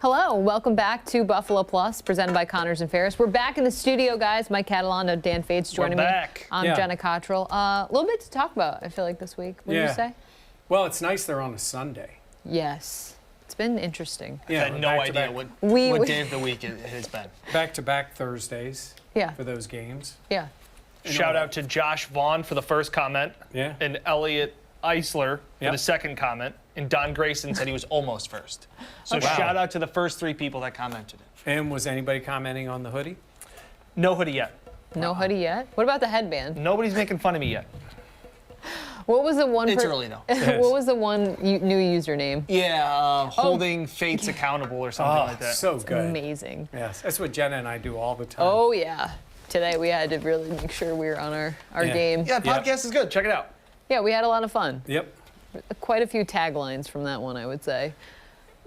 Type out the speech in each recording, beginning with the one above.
Hello, welcome back to Buffalo Plus, presented by Connors and Ferris. We're back in the studio, guys. Mike Catalana, Dan Fetes joining me. I'm Jenna Cottrell. A little bit to talk about, I feel like, this week. What did you say? Well, it's nice they're on a Sunday. Yes. It's been interesting. I had no idea what day of the week it has been. Back-to-back Thursdays for those games. Yeah. Shout out to Josh Vaughn for the first comment. Yeah. And Elliot Eisler for the second comment. And Don Grayson said he was almost first. So shout out to the first 3 people that commented. And was anybody commenting on the hoodie? No hoodie yet. No hoodie yet? What about the headband? Nobody's making fun of me yet. What was the one? It's early though. What was the one new username? Yeah, holding Fates accountable or something like that. So good. Amazing. Yes, that's what Jenna and I do all the time. Oh yeah. Today we had to really make sure we were on our game. Yeah, the podcast is good. Check it out. Yeah, we had a lot of fun. Yep. Quite a few taglines from that one, I would say.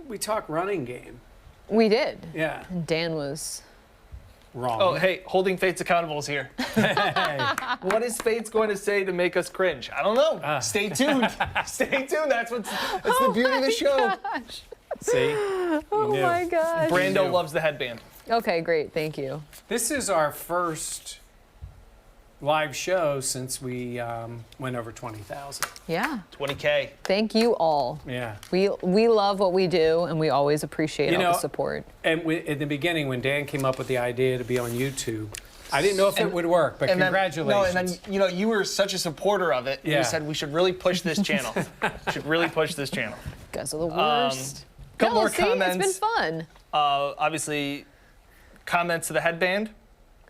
We talk running game. We did. Yeah. And Dan was wrong. Oh, hey, holding Fates accountable is here. Hey. What is Fates going to say to make us cringe? I don't know. Stay tuned. Stay tuned. That's the beauty of the show. Gosh. See? Oh my gosh. Brando loves the headband. Okay, great. Thank you. This is our first live show since we went over 20,000. Yeah. 20K. Thank you all. Yeah. We love what we do, and we always appreciate all the support. And in the beginning, when Dan came up with the idea to be on YouTube, I didn't know if it would work, but congratulations. And then, you were such a supporter of it. And you said we should really push this channel. should really push this channel. You guys are the worst. Couple more comments. It's been fun. Obviously, comments to the headband.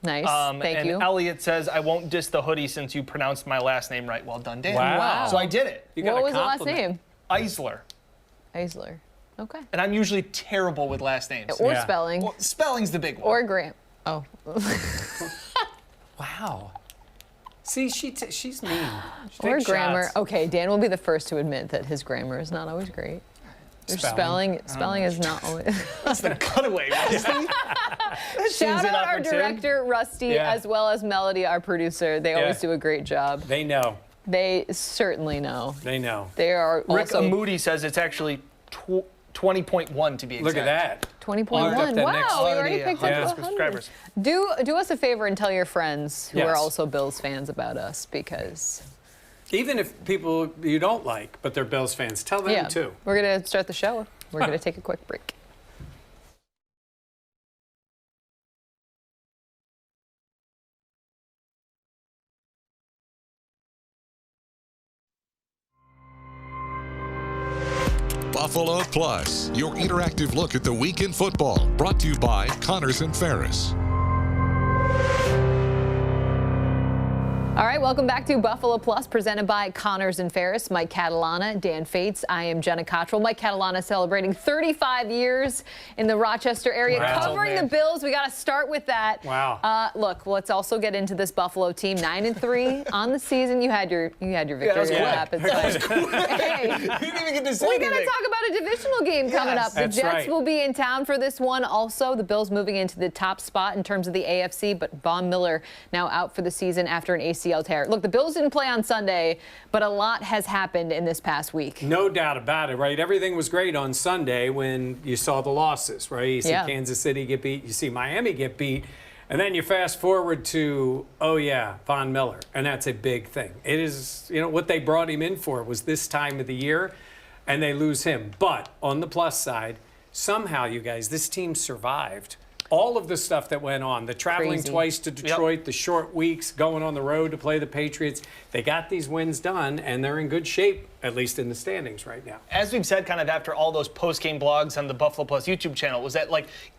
Nice. Thank you. And Elliot says, I won't diss the hoodie since you pronounced my last name right. Well done, Dan. Wow. So I did it. What was the last name? Eisler. Eisler. Okay. And I'm usually terrible with last names. Or spelling. Well, spelling's the big one. Or Graham. Oh. Wow. See, she's mean. Or grammar. Okay, Dan will be the first to admit that his grammar is not always great. Your spelling is not always. That's the cutaway, Rusty. Shout out our director, Rusty, as well as Melody, our producer. They always do a great job. They know. They certainly know. They know. They are Rick also... Moody says it's actually 20.1 to be exact. Look at that. 20.1. Wow, we already picked up 100. Subscribers. Do us a favor and tell your friends who are Yes. also Bills fans about us, because... Even if people you don't like, but they're Bills fans, tell them too. We're going to start the show. We're going to take a quick break. Buffalo Plus, your interactive look at the week in football, brought to you by Connors and Ferris. All right, welcome back to Buffalo Plus, presented by Connors and Ferris. Mike Catalana, Dan Fetes. I am Jenna Cottrell. Mike Catalana celebrating 35 years in the Rochester area, covering the Bills. We got to start with that. Wow. Look, let's also get into this Buffalo team. 9-3 on the season. You had your victory lap. Hey, you didn't even get to say we got to talk about a divisional game coming up. The Jets will be in town for this one. Also, the Bills moving into the top spot in terms of the AFC, but Von Miller now out for the season after an ACL tear. Look, the Bills didn't play on Sunday, but a lot has happened in this past week. No doubt about it, right? Everything was great on Sunday when you saw the losses, right? You see Kansas City get beat, you see Miami get beat, and then you fast forward to, Von Miller, and that's a big thing. It is, what they brought him in for was this time of the year, and they lose him. But on the plus side, somehow, you guys, this team survived. All of the stuff that went on, the traveling twice to Detroit, the short weeks, going on the road to play the Patriots, they got these wins done, and they're in good shape, at least in the standings right now. As we've said kind of after all those post-game blogs on the Buffalo Plus YouTube channel, was that,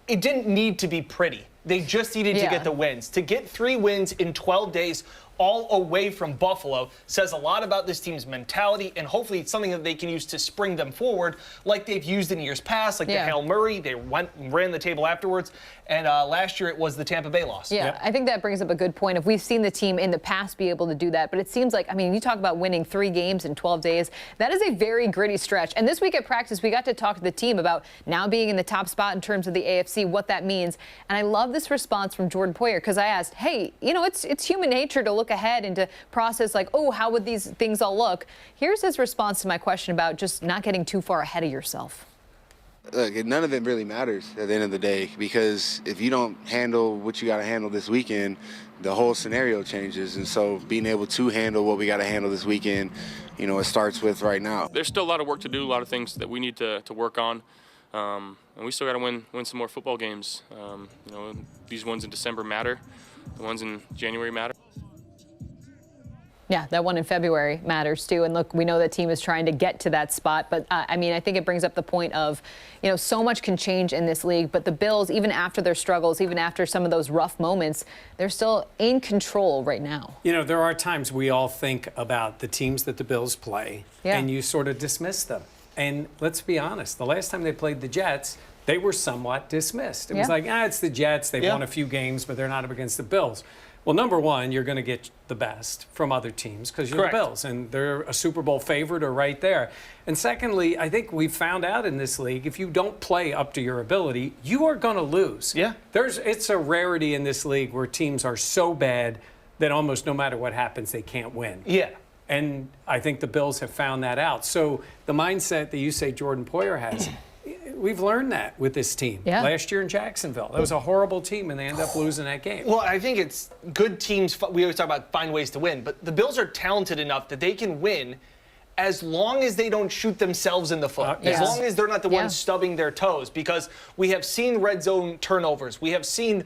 it didn't need to be pretty. They just needed to get the wins. To get 3 wins in 12 days, all away from Buffalo, says a lot about this team's mentality, and hopefully it's something that they can use to spring them forward like they've used in years past, like the Hail Murray. They went and ran the table afterwards, and last year it was the Tampa Bay loss. Yeah, I think that brings up a good point. If we've seen the team in the past be able to do that, but it seems like, you talk about winning 3 games in 12 days, that is a very gritty stretch. And this week at practice, we got to talk to the team about now being in the top spot in terms of the AFC, what that means. And I love this response from Jordan Poyer, because I asked, hey, it's human nature to look ahead and to process how would these things all look? Here's his response to my question about just not getting too far ahead of yourself. Look, none of it really matters at the end of the day, because if you don't handle what you got to handle this weekend, the whole scenario changes. And so being able to handle what we got to handle this weekend, you know, it starts with right now. There's still a lot of work to do, a lot of things that we need to work on. And we still got to win some more football games. You know, these ones in December matter. The ones in January matter. Yeah, that one in February matters too. And look, we know that team is trying to get to that spot. But I mean, I think it brings up the point of, you know, so much can change in this league. But the Bills, even after their struggles, even after some of those rough moments, they're still in control right now. You know, there are times we all think about the teams that the Bills play, and you sort of dismiss them. And let's be honest, the last time they played the Jets, they were somewhat dismissed. It was like, it's the Jets. They've won a few games, but they're not up against the Bills. Well, number one, you're going to get the best from other teams because you're the Bills, and they're a Super Bowl favorite or right there. And secondly, I think we've found out in this league, if you don't play up to your ability, you are going to lose. Yeah. It's a rarity in this league where teams are so bad that almost no matter what happens, they can't win. Yeah. And I think the Bills have found that out. So the mindset that you say Jordan Poyer has, we've learned that with this team. Last year in Jacksonville, that was a horrible team, and they ended up losing that game. Well, I think it's good teams. We always talk about find ways to win, but the Bills are talented enough that they can win as long as they don't shoot themselves in the foot, as long as they're not the ones stubbing their toes, because we have seen red zone turnovers. We have seen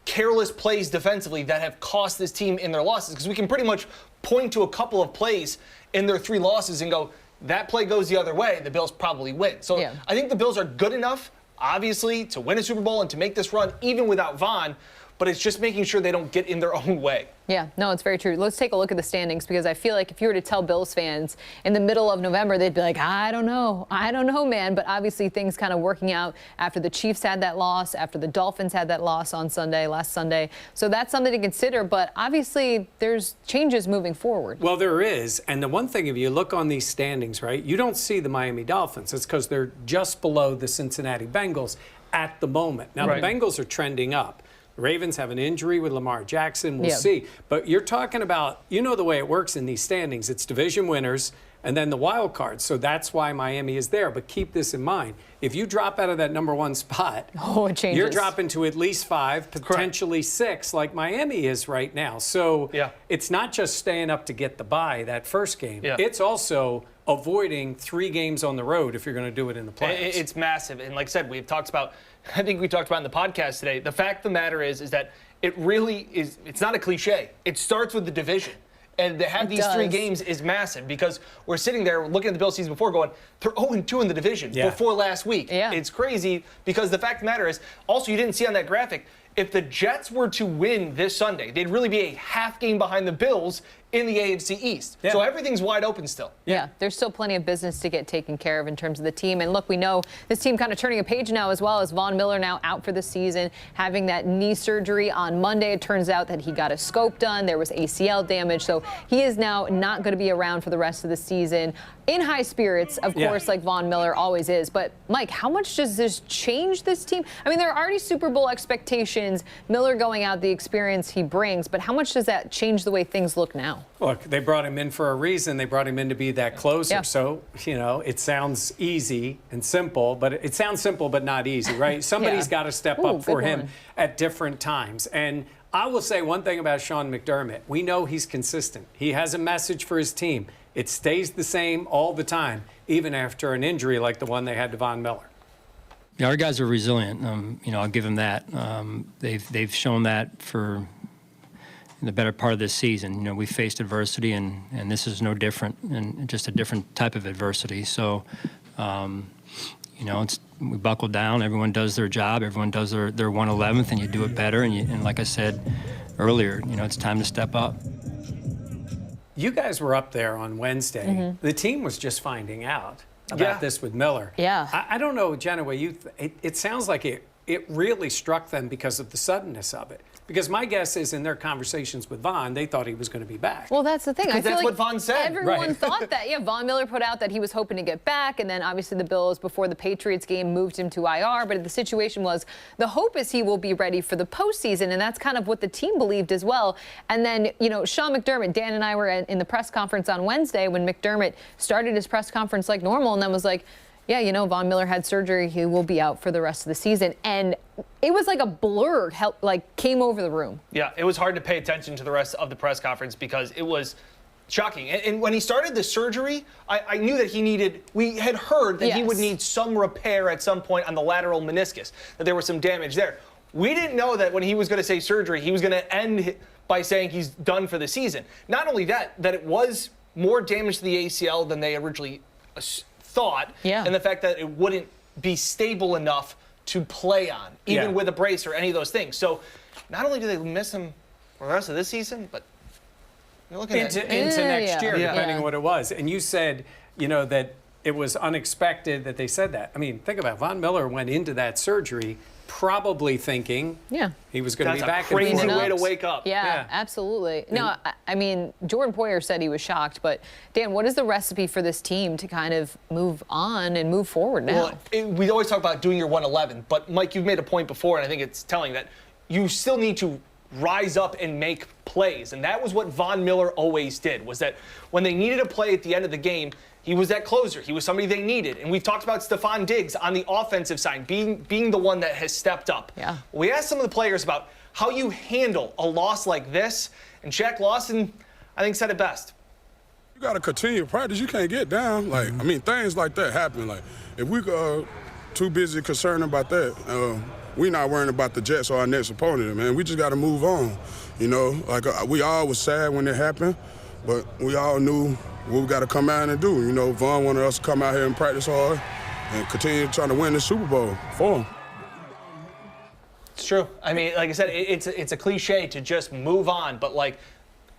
careless plays defensively that have cost this team in their losses, because we can pretty much point to a couple of plays in their 3 losses and go, that play goes the other way, the Bills probably win. So I think the Bills are good enough, obviously, to win a Super Bowl and to make this run even without Von, but it's just making sure they don't get in their own way. Yeah, no, it's very true. Let's take a look at the standings, because I feel like if you were to tell Bills fans in the middle of November, they'd be like, I don't know, man. But obviously things kind of working out after the Chiefs had that loss, after the Dolphins had that loss on last Sunday. So that's something to consider. But obviously there's changes moving forward. Well, there is. And the one thing, if you look on these standings, right, you don't see the Miami Dolphins. It's because they're just below the Cincinnati Bengals at the moment. Now, the Bengals are trending up. The Ravens have an injury with Lamar Jackson. We'll see. But you're talking about, you know the way it works in these standings. It's division winners and then the wild cards. So that's why Miami is there. But keep this in mind. If you drop out of that number 1 spot, it changes. You're dropping to at least 5, potentially 6, like Miami is right now. So it's not just staying up to get the bye that first game. It's also avoiding 3 games on the road if you're going to do it in the playoffs. It's massive. And like I said, we've talked about, I think we talked about in the podcast today, the fact of the matter is that it really is, it's not a cliche. It starts with the division. And to have these 3 games is massive, because we're sitting there looking at the Bills season before going, they're 0-2 in the division before last week. It's crazy, because the fact of the matter is, also you didn't see on that graphic, if the Jets were to win this Sunday, they'd really be a half game behind the Bills in the AFC East. So everything's wide open still. Yeah, there's still plenty of business to get taken care of in terms of the team. And look, we know this team kind of turning a page now, as well as Von Miller now out for the season, having that knee surgery on Monday. It turns out that he got a scope done. There was ACL damage. So he is now not going to be around for the rest of the season. In high spirits, of course, like Von Miller always is. But, Mike, how much does this change this team? I mean, there are already Super Bowl expectations, Miller going out, the experience he brings. But how much does that change the way things look now? Look, they brought him in for a reason. They brought him in to be that closer. So, you know, it sounds easy and simple, but it sounds simple but not easy, right? Somebody's got to step up for him at different times. And I will say one thing about Sean McDermott. We know he's consistent. He has a message for his team. It stays the same all the time, even after an injury like the one they had to Von Miller. Yeah, our guys are resilient. You know, I'll give them that. They've shown that for the better part of this season. You know, we faced adversity, and this is no different, and just a different type of adversity. So, you know, we buckle down. Everyone does their job. Everyone does their 1/11th, and you do it better. And like I said earlier, you know, it's time to step up. You guys were up there on Wednesday. The team was just finding out about this with Miller. I don't know, Jenna, what it sounds like it really struck them because of the suddenness of it. Because my guess is in their conversations with Von, they thought he was going to be back. Well, that's the thing. I feel that's like what Von said. Everyone thought that. Yeah, Von Miller put out that he was hoping to get back, and then obviously the Bills, before the Patriots game, moved him to IR. But the situation was, the hope is he will be ready for the postseason, and that's kind of what the team believed as well. And then, you know, Sean McDermott, Dan and I were in the press conference on Wednesday when McDermott started his press conference like normal, and then was like, Yeah, you know, Von Miller had surgery. He will be out for the rest of the season. And it was like a blur, came over the room. Yeah, it was hard to pay attention to the rest of the press conference because it was shocking. And when he started the surgery, I knew that we had heard that he would need some repair at some point on the lateral meniscus, that there was some damage there. We didn't know that when he was going to say surgery, he was going to end by saying he's done for the season. Not only that it was more damage to the ACL than they originally thought, and the fact that it wouldn't be stable enough to play on, even with a brace or any of those things. So not only do they miss him for the rest of this season, but you're looking into next year, depending on what it was. And you said, you know, that it was unexpected that they said that. I mean, think about it. Von Miller went into that surgery probably thinking he was going to be back in 4 months. That's a crazy way to weeks. wake up. Yeah, absolutely. No, I mean, Jordan Poyer said he was shocked, but Dan, what is the recipe for this team to kind of move on and move forward now? Well, we always talk about doing your 111, but Mike, you've made a point before, and I think it's telling that you still need to rise up and make plays. And that was what Von Miller always did, was that when they needed a play at the end of the game, he was that closer. He was somebody they needed. And we've talked about Stephon Diggs on the offensive side, being the one that has stepped up. Yeah. We asked some of the players about how you handle a loss like this, and Shaq Lawson, I think, said it best. You got to continue to practice. You can't get down. Like, I mean, things like that happen. Like, if we too busy concerned about that, we're not worrying about the Jets or our next opponent, man. We just got to move on. You know, like we all was sad when it happened, but we all knew what we got to come out and do. You know, Von wanted us to come out here and practice hard and continue trying to win the Super Bowl for him. It's true. I mean, like I said, it's a cliche to just move on, but like,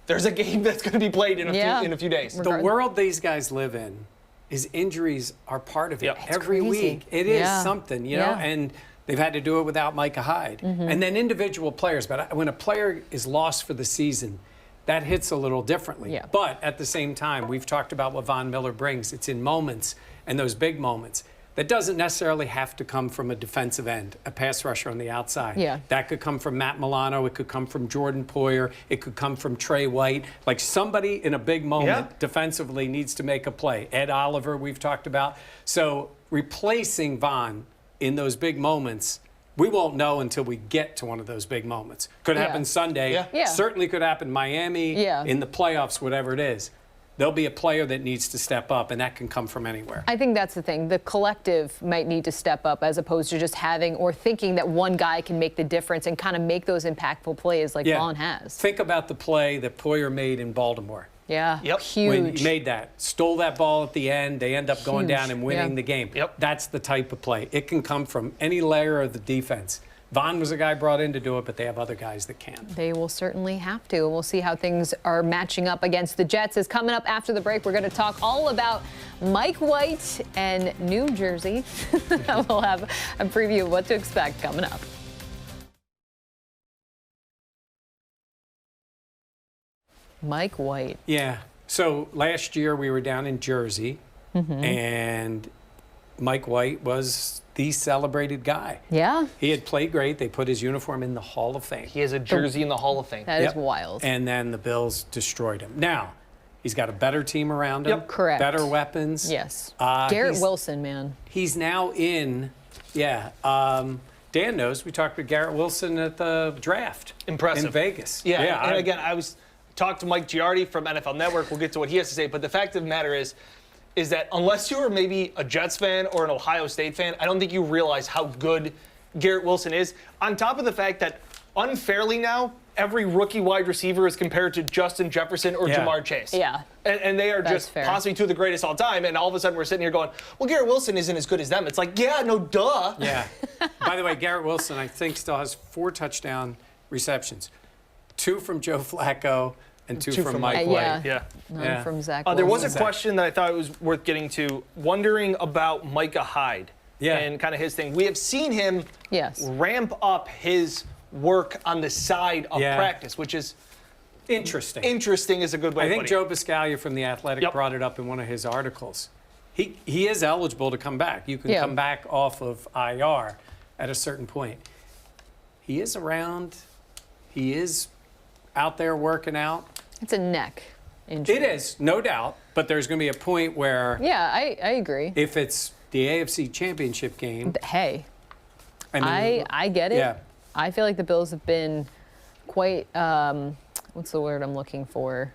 there's a game that's going to be played in a few days. The world these guys live in is injuries are part of it every week. It is something, you know, and they've had to do it without Micah Hyde. And then individual players. But when a player is lost for the season, that hits a little differently. But at the same time, we've talked about what Von Miller brings. It's in moments, and those big moments. That doesn't necessarily have to come from a defensive end, a pass rusher on the outside. That could come from Matt Milano. It could come from Jordan Poyer. It could come from Trey White. Like, somebody in a big moment defensively needs to make a play. Ed Oliver, we've talked about. So replacing Von in those big moments, we won't know until we get to one of those big moments. Could happen Sunday. Certainly could happen Miami, in the playoffs, whatever it is. There'll be a player that needs to step up, and that can come from anywhere. I think that's the thing. The collective might need to step up as opposed to just having or thinking that one guy can make the difference and kind of make those impactful plays like Vaughn has. Think about the play that Poyer made in Baltimore. Huge. When he made that, stole that ball at the end, they end up going down and winning the game. That's the type of play. It can come from any layer of the defense. Von was a guy brought in to do it, but they have other guys that can. They will certainly have to. And we'll see how things are matching up against the Jets. Is coming up after the break. We're going to talk all about Mike White and New Jersey. We'll have a preview of what to expect coming up. Mike White. Yeah. So last year we were down in Jersey, and Mike White was the celebrated guy. He had played great. They put his uniform in the Hall of Fame. He has a jersey in the Hall of Fame. That is wild. And then the Bills destroyed him. Now, he's got a better team around him. Correct. Better weapons. Garrett Wilson, man. He's now in, Dan knows, we talked with Garrett Wilson at the draft. Impressive. In Vegas. And again, I was talked to Mike Giardi from NFL Network. We'll get to what he has to say. But the fact of the matter is that unless you are maybe a Jets fan or an Ohio State fan, I don't think you realize how good Garrett Wilson is. On top of the fact that unfairly now, every rookie wide receiver is compared to Justin Jefferson or Jamar Chase. And they are just possibly two of the greatest all time. And all of a sudden we're sitting here going, well, Garrett Wilson isn't as good as them. It's like, no, duh. By the way, Garrett Wilson, I think, still has 4 touchdown receptions. 2 from Joe Flacco and 2 from Mike White. None from Zach Wilson. There was a question that I thought was worth getting to, wondering about Micah Hyde and kind of his thing. We have seen him ramp up his work on the side of practice, which is interesting. Interesting is a good way to put it. I think Joe Biscaglia from The Athletic brought it up in one of his articles. He is eligible to come back. You can come back off of IR at a certain point. He is around. He is out there working out. It's a neck. injury. It is, no doubt. But there's going to be a point where. Yeah, I agree. If it's the AFC Championship game. Hey, I get it. Yeah. I feel like the Bills have been quite, what's the word I'm looking for?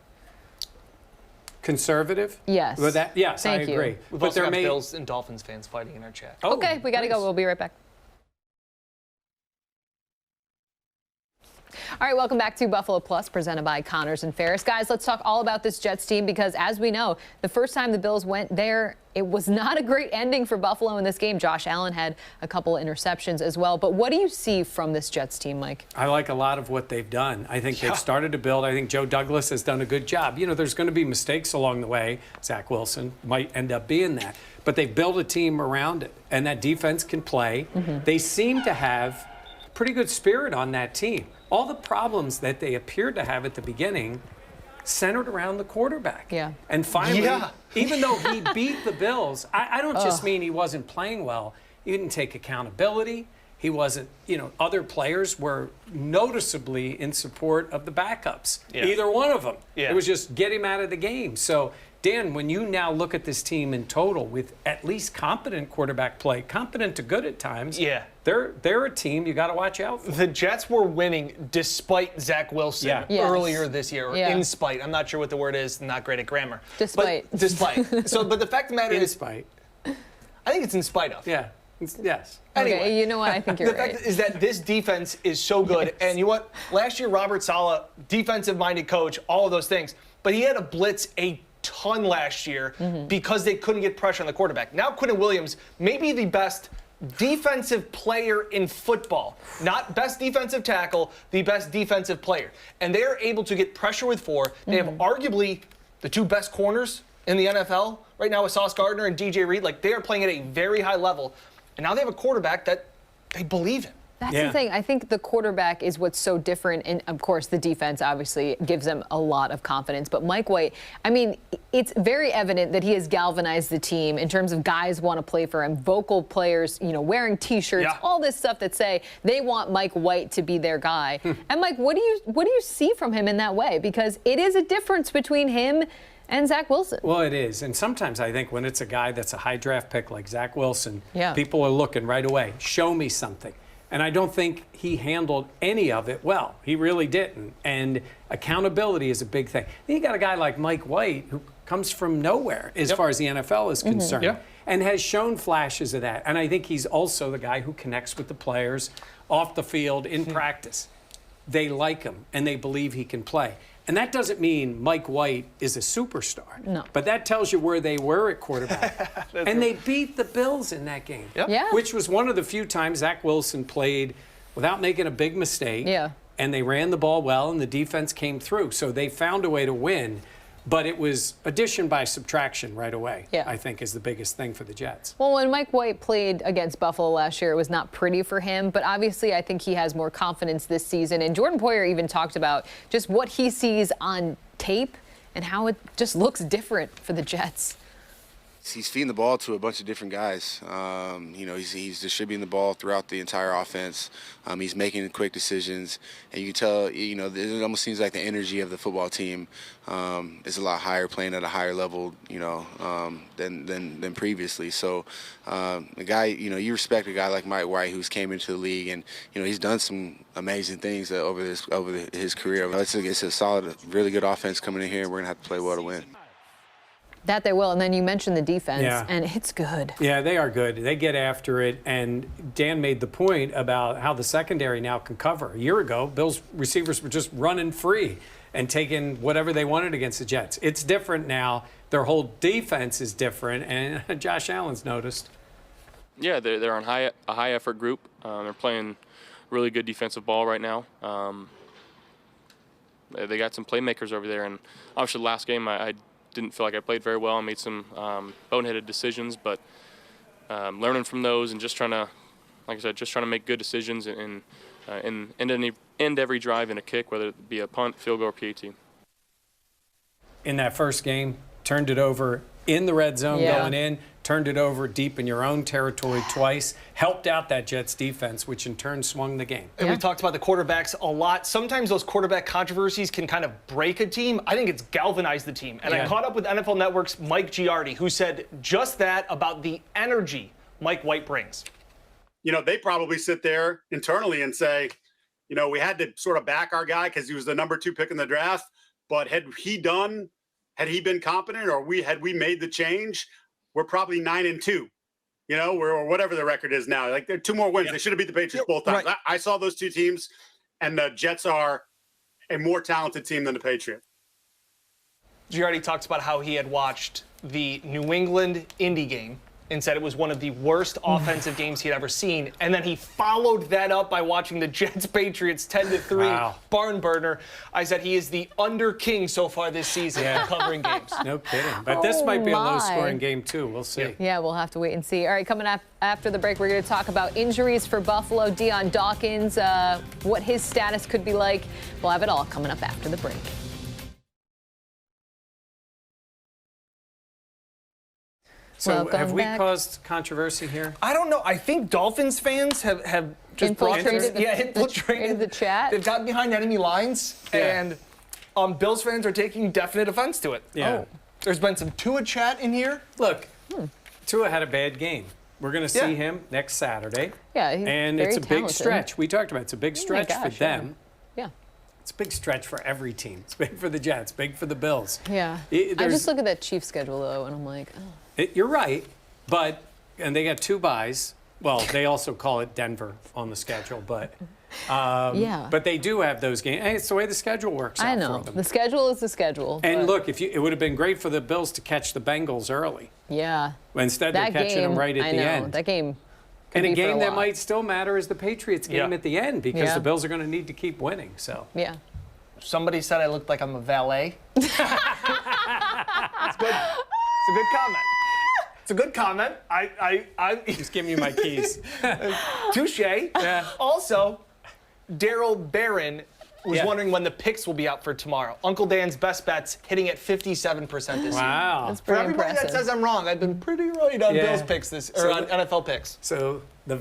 Conservative? Yes. Yes, Thank I agree. you. We've also got Bills and Dolphins fans fighting in our chat. Oh, okay, we got to go. We'll be right back. All right, welcome back to Buffalo Plus, presented by Connors and Ferris. Guys, let's talk all about this Jets team because, as we know, the first time the Bills went there, it was not a great ending for Buffalo in this game. Josh Allen had a couple of interceptions as well. But what do you see from this Jets team, Mike? I like a lot of what they've done. I think they've started to build. I think Joe Douglas has done a good job. You know, there's going to be mistakes along the way. Zach Wilson might end up being that. But they built a team around it, and that defense can play. They seem to have pretty good spirit on that team. All the problems that they appeared to have at the beginning centered around the quarterback. Yeah. And finally, even though he beat the Bills, I don't just mean he wasn't playing well. He didn't take accountability. He wasn't, other players were noticeably in support of the backups. Yeah. Either one of them. Yeah. It was just get him out of the game. So, Dan, when you now look at this team in total with at least competent quarterback play, competent to good at times, they're a team you got to watch out for. The Jets were winning despite Zach Wilson earlier this year, or in spite. I'm not sure what the word is. Not great at grammar. Despite. But despite. But the fact of the matter In is, spite. I think it's in spite of. Yeah. Yes. Anyway, okay, you know what? I think you're right. The fact is that this defense is so good. And you know what? Last year, Robert Saleh, defensive-minded coach, all of those things. But he had to blitz a ton last year because they couldn't get pressure on the quarterback. Now Quinton Williams may be the best defensive player in football. Not best defensive tackle, the best defensive player. And they're able to get pressure with four. They have arguably the two best corners in the NFL right now with Sauce Gardner and DJ Reed. Like, they are playing at a very high level. And now they have a quarterback that they believe in. That's the thing. I think the quarterback is what's so different. And, of course, the defense obviously gives them a lot of confidence. But Mike White, I mean, it's very evident that he has galvanized the team in terms of guys want to play for him, vocal players, wearing T-shirts, all this stuff that say they want Mike White to be their guy. And, Mike, what do you see from him in that way? Because it is a difference between him and Zach Wilson. Well, it is. And sometimes I think when it's a guy that's a high draft pick like Zach Wilson, people are looking right away, show me something. And I don't think he handled any of it well. He really didn't. And accountability is a big thing. Then you got a guy like Mike White who comes from nowhere as far as the NFL is concerned and has shown flashes of that. And I think he's also the guy who connects with the players off the field in practice. They like him and they believe he can play. And that doesn't mean Mike White is a superstar. No. But that tells you where they were at quarterback. And they beat the Bills in that game. Which was one of the few times Zach Wilson played without making a big mistake. And they ran the ball well, and the defense came through. So they found a way to win. But it was addition by subtraction right away, I think, is the biggest thing for the Jets. Well, when Mike White played against Buffalo last year, it was not pretty for him. But obviously, I think he has more confidence this season. And Jordan Poyer even talked about just what he sees on tape and how it just looks different for the Jets. He's feeding the ball to a bunch of different guys. He's distributing the ball throughout the entire offense. He's making quick decisions, and you can tell. It almost seems like the energy of the football team is a lot higher, playing at a higher level, than previously. So, a guy, you respect a guy like Mike White, who's came into the league, and he's done some amazing things over his career. It's a solid, really good offense coming in here. We're gonna have to play well to win. That they will. And then you mentioned the defense, and it's good. Yeah, they are good. They get after it. And Dan made the point about how the secondary now can cover. A year ago, Bills receivers were just running free and taking whatever they wanted against the Jets. It's different now. Their whole defense is different, and Josh Allen's noticed. Yeah, they're on a high-effort group. They're playing really good defensive ball right now. They got some playmakers over there. And obviously, last game, I didn't feel like I played very well. I made some boneheaded decisions, but learning from those and just trying to, like I said, just trying to make good decisions and end every drive in a kick, whether it be a punt, field goal, or PAT. In that first game, turned it over in the red zone going in, turned it over deep in your own territory twice, helped out that Jets defense, which in turn swung the game. And we've talked about the quarterbacks a lot. Sometimes those quarterback controversies can kind of break a team. I think it's galvanized the team. And I caught up with NFL Network's Mike Giardi, who said just that about the energy Mike White brings. You know, they probably sit there internally and say, you know, we had to sort of back our guy because he was the number 2 pick in the draft. But had he been competent, or had we made the change, we're probably 9-2, you know, or whatever the record is now. Like, they're 2 more wins. They should have beat the Patriots both times. Right. I saw those 2 teams, and the Jets are a more talented team than the Patriots. Giardi talks about how he had watched the New England-Indy game and said it was one of the worst offensive games he'd ever seen. And then he followed that up by watching the Jets-Patriots 10-3 barn burner. I said he is the under king so far this season covering games. No kidding. But this might be a low-scoring game, too. We'll see. Yeah, we'll have to wait and see. All right, coming up after the break, we're going to talk about injuries for Buffalo. Dion Dawkins, what his status could be like. We'll have it all coming up after the break. So have we caused controversy here? I don't know. I think Dolphins fans have just infiltrated the chat. They've gotten behind enemy lines, and Bills fans are taking definite offense to it. Yeah. There's been some Tua chat in here. Look, Tua had a bad game. We're going to see him next Saturday. Yeah, he's and very it's a talented. big stretch. We talked about it's a big stretch for them. Yeah. It's a big stretch for every team. It's big for the Jets, big for the Bills. Yeah. I just look at that Chiefs schedule, though, and I'm like, oh. You're right, and they got 2 byes. Well, they also call it Denver on the schedule, but but they do have those games. Hey, it's the way the schedule works out for them. The schedule is the schedule. And look, it would have been great for the Bills to catch the Bengals early. Yeah. Instead, they're catching them right at the end. That game. And a game that might still matter is the Patriots game at the end, because the Bills are going to need to keep winning. So. Yeah. Somebody said I looked like I'm a valet. It's good. It's a good comment. It's a good comment. I just giving you my keys. Touche. Yeah. Also, Daryl Barron was wondering when the picks will be out for tomorrow. Uncle Dan's best bets hitting at 57% this year. Wow. That's For pretty everybody impressive. that says I'm wrong, I've been pretty right on Bills picks on NFL picks. So It's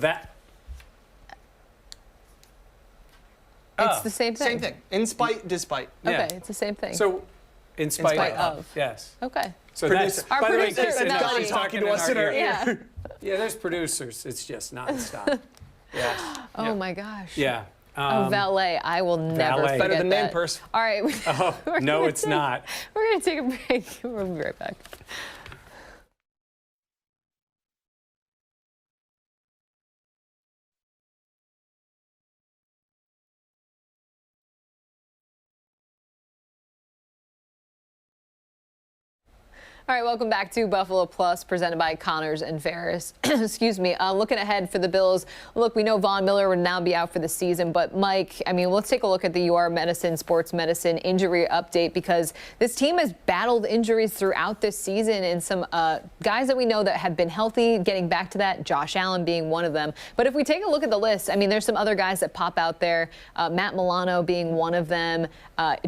the same thing. Same thing. In spite, despite. Okay, it's the same thing. So in spite of. Yes. Okay. So that's, Our by the way, producer, Jason, Melanie. she's talking to us in our ear. Yeah, there's producers. It's just nonstop. Oh my gosh. Yeah. Valet. I will never forget Better than that. name purse. All right. No, it's not. We're going to take a break. We'll be right back. All right, welcome back to Buffalo Plus, presented by Connors and Ferris. Excuse me. Looking ahead for the Bills, look, we know Von Miller would now be out for the season, but Mike, I mean, let's take a look at the UR Medicine Sports Medicine injury update, because this team has battled injuries throughout this season, and some guys that we know that have been healthy, getting back to that, Josh Allen being one of them. But if we take a look at the list, I mean, there's some other guys that pop out there, Matt Milano being one of them,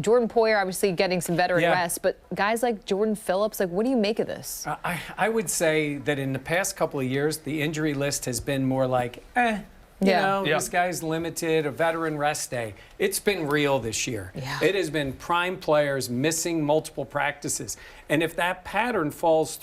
Jordan Poyer obviously getting some veteran rest, but guys like Jordan Phillips, like, what do you make of this? I would say that in the past couple of years, the injury list has been more like, this guy's limited, a veteran rest day. It's been real this year. Yeah. It has been prime players missing multiple practices. And if that pattern goes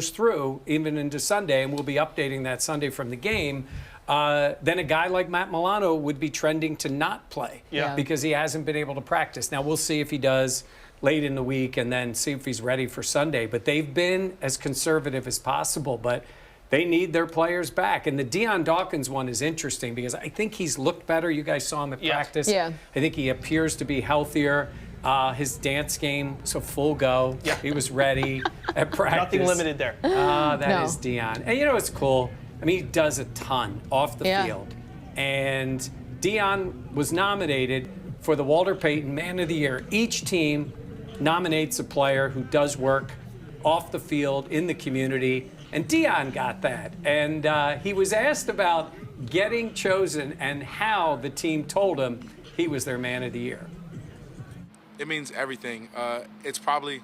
through even into Sunday, and we'll be updating that Sunday from the game, then a guy like Matt Milano would be trending to not play because he hasn't been able to practice. Now, we'll see if he does late in the week and then see if he's ready for Sunday. But they've been as conservative as possible, but they need their players back. And the Dion Dawkins one is interesting because I think he's looked better. You guys saw him at practice. Yeah. I think he appears to be healthier. His dance game, so full go. Yeah. He was ready at practice. Nothing limited there. That is Dion. And you know what's cool? I mean, he does a ton off the field. And Dion was nominated for the Walter Payton Man of the Year. Each team nominates a player who does work off the field in the community, and Dion got that. And he was asked about getting chosen and how the team told him he was their Man of the Year. It means everything. It's probably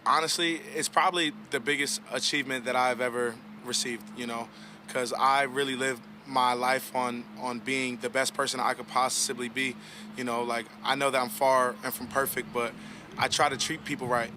honestly, it's probably the biggest achievement that I've ever received, you know, because I really live my life on being the best person I could possibly be. You know, like, I know that I'm far and from perfect, but I try to treat people right.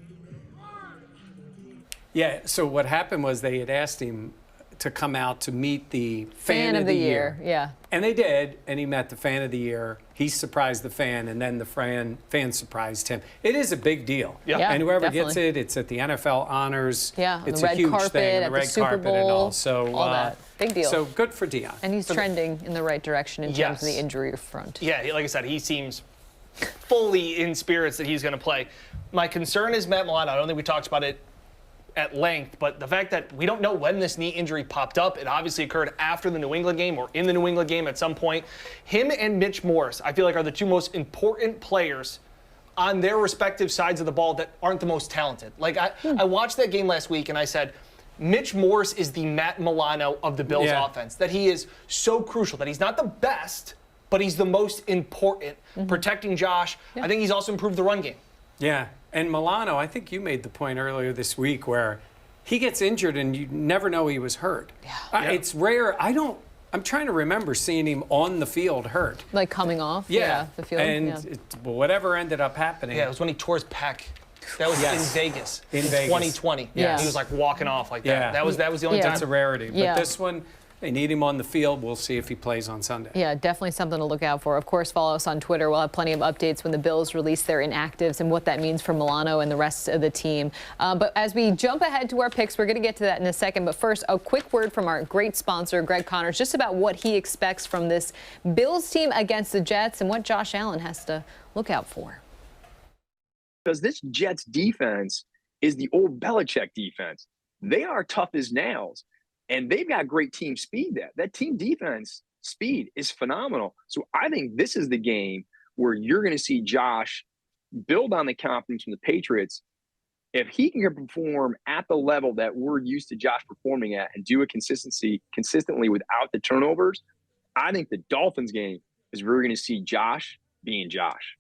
Yeah, so what happened was they had asked him to come out to meet the fan of the year. Yeah. And they did, and he met the fan of the year. He surprised the fan, and then the fan surprised him. It is a big deal. Yeah, and whoever definitely. gets it, it's at the NFL honors. Yeah, it's the a red huge carpet thing, at the the red Super carpet and Bowl, all. So all that. Big deal. So good for Deion. And he's trending in the right direction in terms of the injury front. Yeah, like I said, he seems fully in spirits that he's going to play. My concern is Matt Milano. I don't think we talked about it at length, but the fact that we don't know when this knee injury popped up, it obviously occurred after the New England game or in the New England game at some point. Him and Mitch Morse, I feel like, are the two most important players on their respective sides of the ball that aren't the most talented. Like, I watched that game last week and I said, Mitch Morse is the Matt Milano of the Bills offense, that he is so crucial, that he's not the best, but he's the most important, protecting Josh. I think he's also improved the run game. Yeah, and Milano, I think you made the point earlier this week where he gets injured and you never know he was hurt. Yeah. It's rare. I'm trying to remember seeing him on the field hurt. Like coming off? Yeah. The field. And whatever ended up happening. Yeah, it was when he tore his pec. That was in Vegas. In Vegas. 2020. Yeah. He was like walking off like that. Yeah. That was the only time. That's a rarity. But this one, they need him on the field. We'll see if he plays on Sunday. Yeah, definitely something to look out for. Of course, follow us on Twitter. We'll have plenty of updates when the Bills release their inactives and what that means for Milano and the rest of the team. But as we jump ahead to our picks, we're going to get to that in a second. But first, a quick word from our great sponsor, Greg Connors, just about what he expects from this Bills team against the Jets and what Josh Allen has to look out for. Because this Jets defense is the old Belichick defense. They are tough as nails, and they've got great team speed there. That team defense speed is phenomenal. So I think this is the game where you're going to see Josh build on the confidence from the Patriots. If he can perform at the level that we're used to Josh performing at and do it consistently without the turnovers, I think the Dolphins game is where we're going to see Josh being Josh.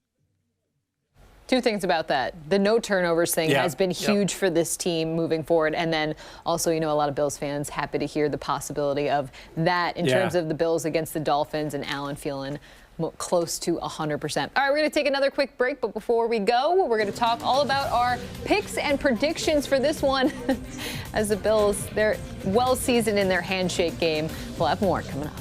Two things about that. The no turnovers thing has been huge for this team moving forward. And then also, a lot of Bills fans happy to hear the possibility of that in terms of the Bills against the Dolphins and Allen feeling close to 100%. All right, we're going to take another quick break. But before we go, we're going to talk all about our picks and predictions for this one as the Bills, they're well seasoned in their handshake game. We'll have more coming up.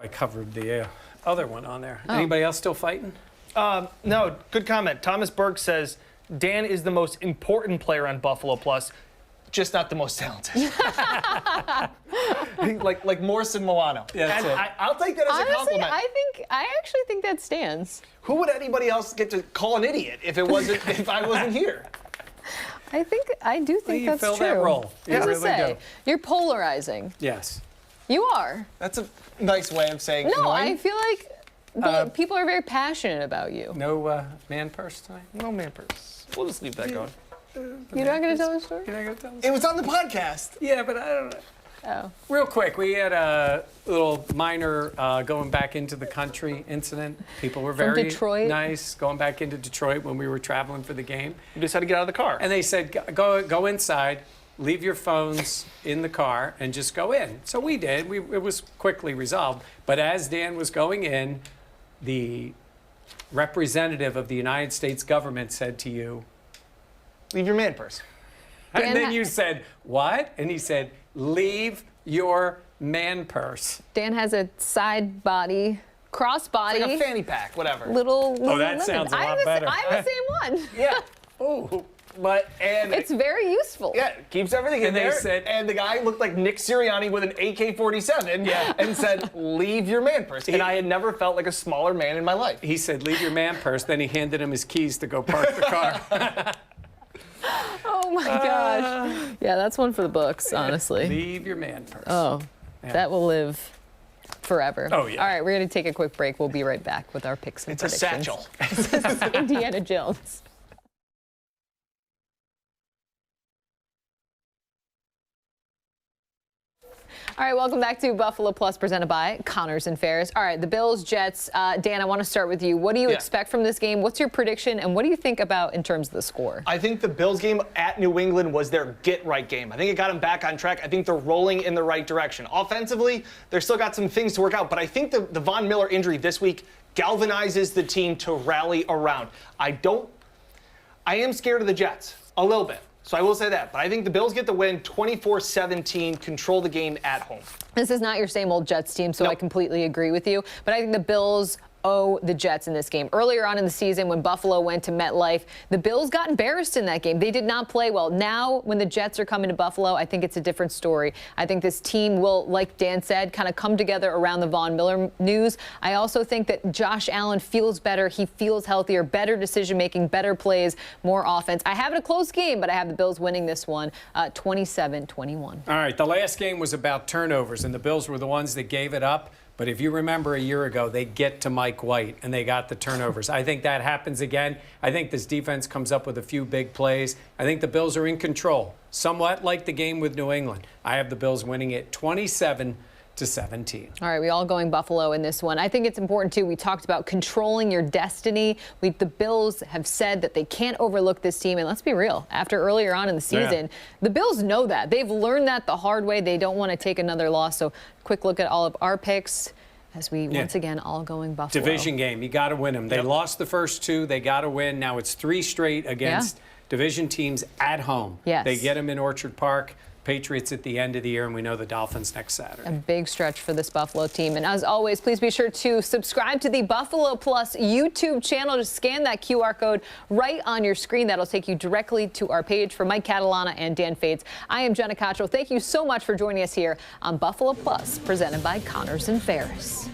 I covered the other one on there. Anybody else still fighting? No, good comment. Thomas Burke says, Dan is the most important player on Buffalo Plus, just not the most talented. like Morse and Milano. Yeah, and I'll take that as a compliment. I actually think that stands. Who would anybody else get to call an idiot if I wasn't here? I do think you that's fill true. that role. You really do. You're polarizing. Yes. You are. That's a nice way of saying No, annoying. I feel like people are very passionate about you. No man purse tonight? No man purse. We'll just leave that going. You're not going to tell the story? You're not going to tell us? It was on the podcast. Yeah, but I don't know. Oh. Real quick, we had a little minor going back into the country incident. People were very Detroit? nice going back into Detroit when we were traveling for the game. You just had to get out of the car. And they said, go inside, leave your phones in the car, and just go in. So we did. It was quickly resolved. But as Dan was going in, the representative of the United States government said to you, leave your man purse. And then you said, what? And he said, leave your man purse. Dan has a side body, crossbody. Like a fanny pack, whatever. Little that sounds a lot better. I have the same one. Yeah. Oh. And it's very useful. Yeah, keeps everything in there. And the guy looked like Nick Sirianni with an AK-47 and said, leave your man purse. And I had never felt like a smaller man in my life. He said, leave your man purse. Then he handed him his keys to go park the car. Oh, my gosh. Yeah, that's one for the books, honestly. Leave your man purse. Oh, that will live forever. Oh, yeah. All right, we're going to take a quick break. We'll be right back with our picks and predictions. It's a satchel. Indiana Jones. All right, welcome back to Buffalo Plus, presented by Connors and Ferris. All right, the Bills, Jets. Dan, I want to start with you. What do you expect from this game? What's your prediction, and what do you think about in terms of the score? I think the Bills game at New England was their get-right game. I think it got them back on track. I think they're rolling in the right direction. Offensively, they've still got some things to work out, but I think the Von Miller injury this week galvanizes the team to rally around. I am scared of the Jets a little bit. So I will say that. But I think the Bills get the win 24-17, control the game at home. This is not your same old Jets team, so I completely agree with you. But I think the Bills owe the Jets in this game. Earlier on in the season, when Buffalo went to MetLife, the Bills got embarrassed in that game. They did not play well. Now, when the Jets are coming to Buffalo, I think it's a different story. I think this team will, like Dan said, kind of come together around the Von Miller news. I also think that Josh Allen feels better. He feels healthier, better decision-making, better plays, more offense. I have it a close game, but I have the Bills winning this one 27-21. All right, the last game was about turnovers, and the Bills were the ones that gave it up. But if you remember a year ago, they get to Mike White, and they got the turnovers. I think that happens again. I think this defense comes up with a few big plays. I think the Bills are in control, somewhat like the game with New England. I have the Bills winning it 27-17. All right, we all going Buffalo in this one. I think it's important, too. We talked about controlling your destiny. The Bills have said that they can't overlook this team. And let's be real, after earlier on in the season, the Bills know that. They've learned that the hard way. They don't want to take another loss. So quick look at all of our picks as we once again all going Buffalo. Division game. You got to win them. They lost the first two. They got to win. Now it's 3 straight against division teams at home. Yes. They get them in Orchard Park. Patriots at the end of the year, and we know the Dolphins next Saturday. A big stretch for this Buffalo team. And as always, please be sure to subscribe to the Buffalo Plus YouTube channel. Just scan that QR code right on your screen. That'll take you directly to our page. For Mike Catalana and Dan Fetes, I am Jenna Cottrell. Thank you so much for joining us here on Buffalo Plus, presented by Connors and Ferris.